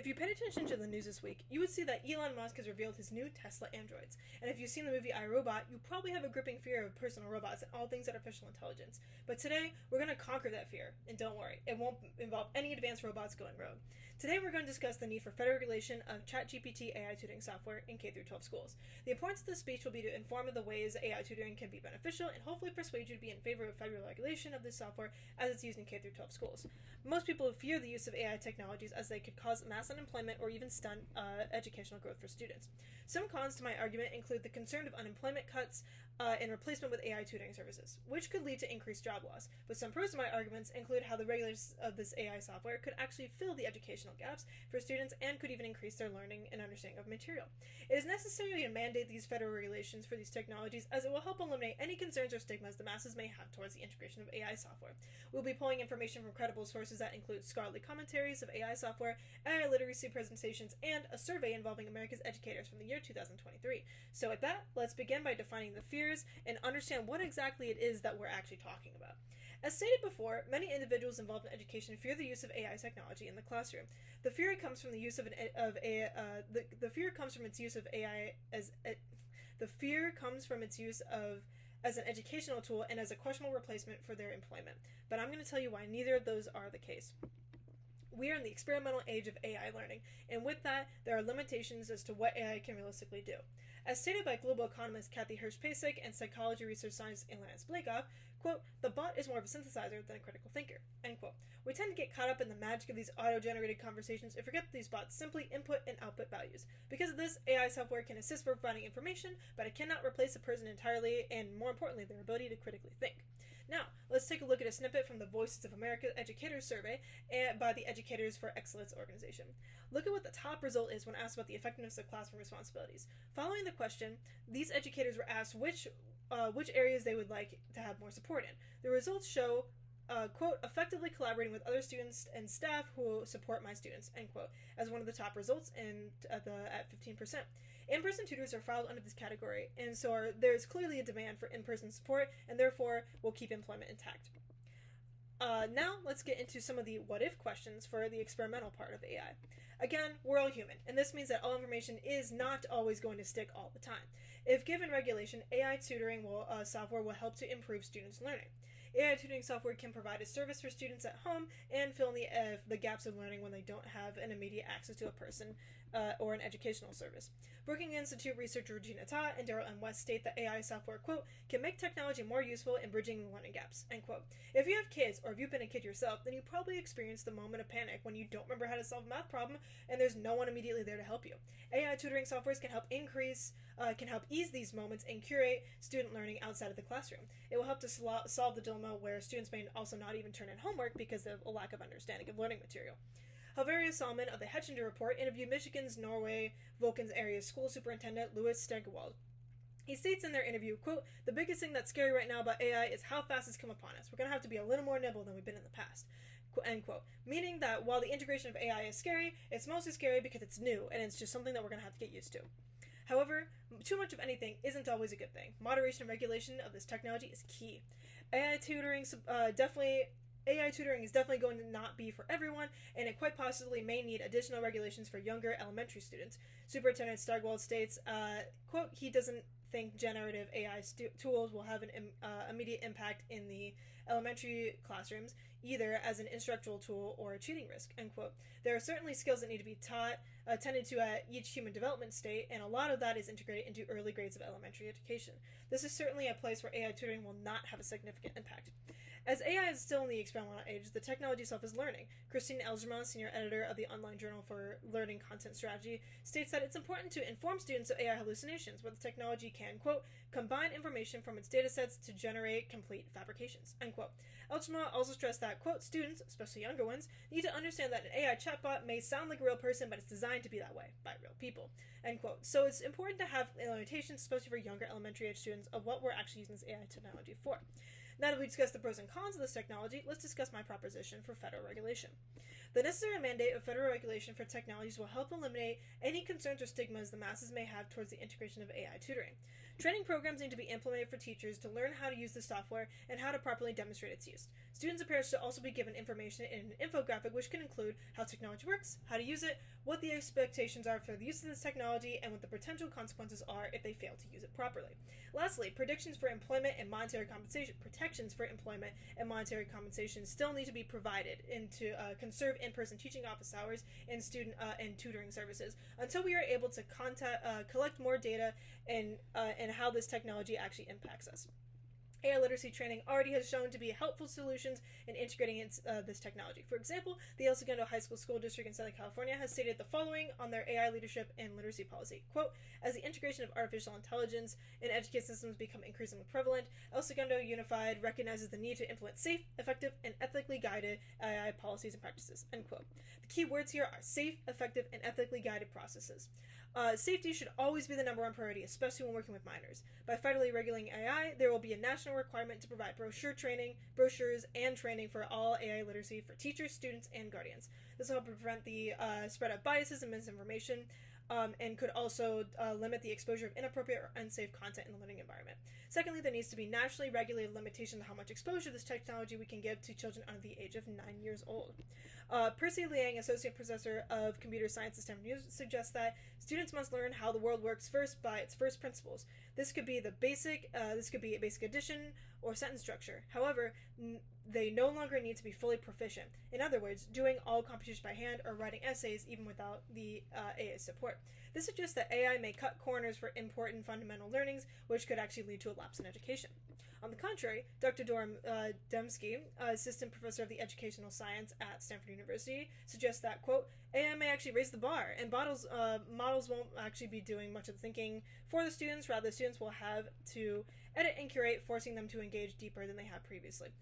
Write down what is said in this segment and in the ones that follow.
If you paid attention to the news this week, you would see that Elon Musk has revealed his new Tesla androids. And if you've seen the movie I, Robot, you probably have a gripping fear of personal robots and all things artificial intelligence. But today, we're going to conquer that fear. And don't worry, it won't involve any advanced robots going rogue. Today, we're going to discuss the need for federal regulation of ChatGPT AI tutoring software in K-12 schools. The importance of this speech will be to inform of the ways AI tutoring can be beneficial and hopefully persuade you to be in favor of federal regulation of this software as it's used in K-12 schools. Most people fear the use of AI technologies as they could cause mass unemployment or even stunt educational growth for students. Some cons to my argument include the concern of unemployment cuts and replacement with AI tutoring services, which could lead to increased job loss. But some pros to my arguments include how the regulators of this AI software could actually fill the educational gaps for students and could even increase their learning and understanding of material. It is necessary to mandate these federal regulations for these technologies as it will help eliminate any concerns or stigmas the masses may have towards the integration of AI software. We'll be pulling information from credible sources that include scholarly commentaries of AI software, AI literacy presentations, and a survey involving America's educators from the year 2023. So with that, let's begin by defining the fears and understand what exactly it is that we're actually talking about. As stated before, many individuals involved in education fear the use of AI technology in the classroom. The fear comes from the use of the fear comes from its use of AI as an educational tool and as a questionable replacement for their employment. But I'm going to tell you why neither of those are the case. We are in the experimental age of AI learning, and with that, there are limitations as to what AI can realistically do. As stated by global economist Kathy Hirsch-Pasek and psychology research scientist Lance Blagoff, quote, "The bot is more of a synthesizer than a critical thinker," end quote. We tend to get caught up in the magic of these auto-generated conversations and forget that these bots simply input and output values. Because of this, AI software can assist for providing information, but it cannot replace a person entirely, and more importantly, their ability to critically think. Now, let's take a look at a snippet from the Voices of America Educators Survey by the Educators for Excellence organization. Look at what the top result is when asked about the effectiveness of classroom responsibilities. Following the question, these educators were asked which areas they would like to have more support in. The results show quote, "effectively collaborating with other students and staff who support my students," end quote, as one of the top results at 15%. In-person tutors are filed under this category, and so there's clearly a demand for in-person support, and therefore will keep employment intact. Now, let's get into some of the what-if questions for the experimental part of AI. Again, we're all human, and this means that all information is not always going to stick all the time. If given regulation, AI tutoring software will help to improve students' learning. AI tutoring software can provide a service for students at home and fill in the gaps of learning when they don't have an immediate access to a person or an educational service. Brookings Institute researcher Regina Ta and Daryl M. West state that AI software, quote, "can make technology more useful in bridging the learning gaps," end quote. If you have kids, or if you've been a kid yourself, then you probably experienced the moment of panic when you don't remember how to solve a math problem and there's no one immediately there to help you. AI tutoring softwares can help ease these moments and curate student learning outside of the classroom. It will help to solve the dilemma where students may also not even turn in homework because of a lack of understanding of learning material. Helveria Salmon of the Hetchinger Report interviewed Michigan's Norway Vulcans area school superintendent Louis Stegerwald. He states in their interview, quote, "The biggest thing that's scary right now about AI is how fast it's come upon us. We're going to have to be a little more nimble than we've been in the past," end quote. Meaning that while the integration of AI is scary, it's mostly scary because it's new and it's just something that we're going to have to get used to. However, too much of anything isn't always a good thing. Moderation and regulation of this technology is key. AI tutoring is definitely going to not be for everyone, and it quite possibly may need additional regulations for younger elementary students. Superintendent Steigerwald states, quote, he doesn't think generative AI tools will have an immediate impact in the elementary classrooms, either as an instructional tool or a cheating risk, end quote. There are certainly skills that need to be attended to at each human development state, and a lot of that is integrated into early grades of elementary education. This is certainly a place where AI tutoring will not have a significant impact. As AI is still in the experimental age, the technology itself is learning. Christine Elgerman, senior editor of the Online Journal for Learning Content Strategy, states that it's important to inform students of AI hallucinations, where the technology can, quote, "combine information from its datasets to generate complete fabrications," end quote. Elgerman also stressed that, quote, "students, especially younger ones, need to understand that an AI chatbot may sound like a real person, but it's designed to be that way by real people," end quote. So it's important to have limitations, especially for younger elementary age students, of what we're actually using this AI technology for. Now that we've discussed the pros and cons of this technology, let's discuss my proposition for federal regulation. The necessary mandate of federal regulation for technologies will help eliminate any concerns or stigmas the masses may have towards the integration of AI tutoring. Training programs need to be implemented for teachers to learn how to use the software and how to properly demonstrate its use. Students and parents should also be given information in an infographic which can include how technology works, how to use it, what the expectations are for the use of this technology, and what the potential consequences are if they fail to use it properly. Lastly, protections for employment and monetary compensation still need to be provided to conserve in-person teaching office hours and student and tutoring services until we are able to collect more data and how this technology actually impacts us. AI literacy training already has shown to be helpful solutions in integrating this technology. For example, the El Segundo High School District in Southern California has stated the following on their AI leadership and literacy policy. Quote, as the integration of artificial intelligence in education systems become increasingly prevalent, El Segundo Unified recognizes the need to implement safe, effective, and ethically guided AI policies and practices. End quote. The key words here are safe, effective, and ethically guided processes. Safety should always be the number one priority, especially when working with minors. By federally regulating AI, there will be a national requirement to provide brochures and training for all AI literacy for teachers, students, and guardians. This will help prevent the spread of biases and misinformation, and could also limit the exposure of inappropriate or unsafe content in the learning environment. Secondly, there needs to be nationally regulated limitations on how much exposure this technology we can give to children under the age of 9 years old. Percy Liang, Associate Professor of Computer Science at Stanford University, suggests that students must learn how the world works first by its first principles. This could be a basic addition or sentence structure. However, they no longer need to be fully proficient. In other words, doing all computations by hand or writing essays even without the AI support. This suggests that AI may cut corners for important fundamental learnings, which could actually lead to a lapse in education. On the contrary, Dr. Dorum Demsky, Assistant Professor of the Educational Science at Stanford University, suggests that, quote, AI may actually raise the bar, and models won't actually be doing much of the thinking for the students. Rather, the students will have to edit and curate, forcing them to engage deeper than they have previously.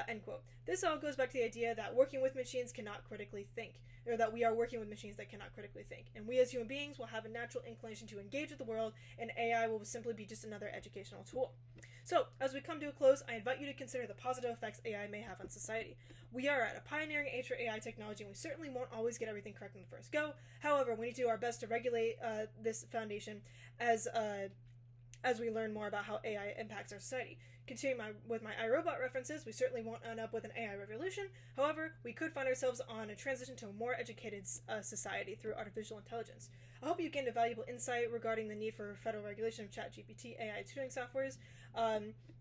End quote. This all goes back to the idea that working with machines cannot critically think, or that we are working with machines that cannot critically think. And we as human beings will have a natural inclination to engage with the world, and AI will simply be just another educational tool. So, as we come to a close, I invite you to consider the positive effects AI may have on society. We are at a pioneering age for AI technology, and we certainly won't always get everything correct in the first go. However, we need to do our best to regulate this foundation as we learn more about how AI impacts our society. Continuing with my iRobot references, we certainly won't end up with an AI revolution. However, we could find ourselves on a transition to a more educated society through artificial intelligence. I hope you gained a valuable insight regarding the need for federal regulation of ChatGPT AI tutoring softwares.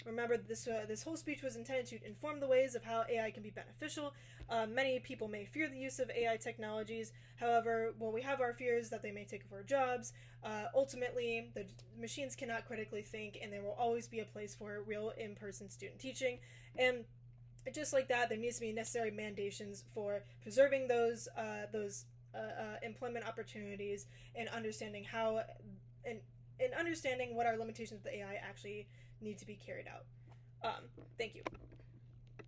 Remember, this whole speech was intended to inform the ways of how AI can be beneficial. Many people may fear the use of AI technologies. However, while we have our fears that they may take over our jobs, ultimately, the machines cannot critically think, and there will always be a place for real in-person student teaching. And just like that, there needs to be necessary mandations for preserving those employment opportunities and understanding how and understanding what our limitations of the AI actually need to be carried out. Thank you.